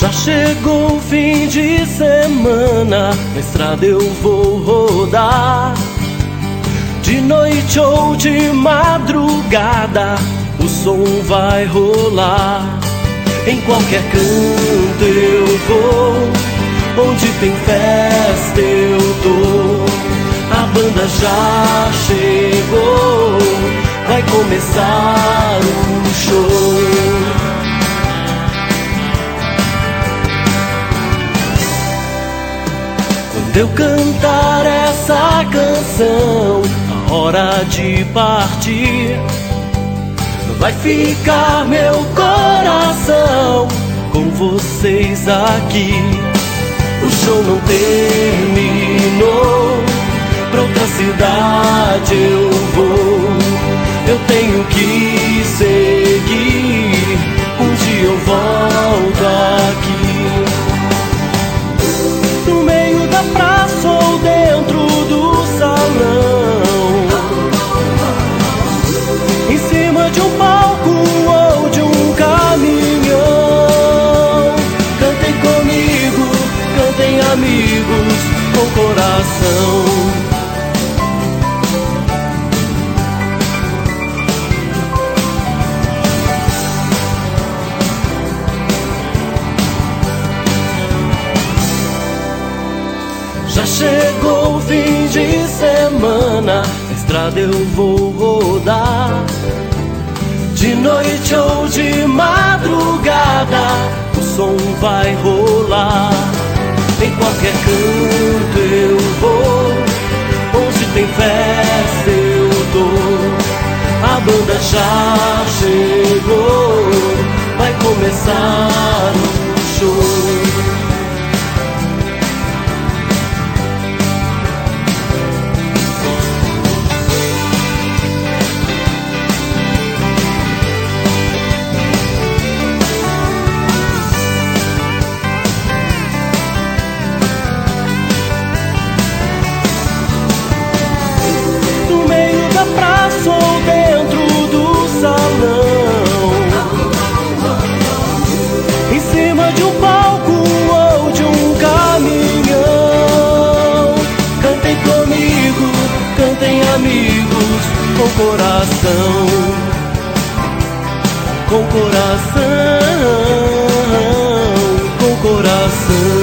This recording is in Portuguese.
Já chegou o fim de semana, na estrada eu vou rodar. De noite ou de madrugada, o som vai rolar. Em qualquer canto eu vou, onde tem festa eu tô. A banda já chegou, vai começar o show. Quando eu cantar essa canção, a hora de partir, vai ficar meu coração com vocês aqui. O show não terminou, pra outra cidade eu vou. Eu tenho que seguir, um dia eu volto aqui. No meio da praça ou dentro do salão, em cima de um palco ou de um caminhão. Cantem comigo, cantem amigos, com coração. Já chegou o fim de semana, na estrada eu vou rodar. De noite ou de madrugada, o som vai rolar. Em qualquer canto eu vou, onde tem festa eu tô. A banda já chegou, vai começar o show. Ou dentro do salão, em cima de um palco ou de um caminhão. Cantem comigo, cantem amigos, com coração, com coração, com coração.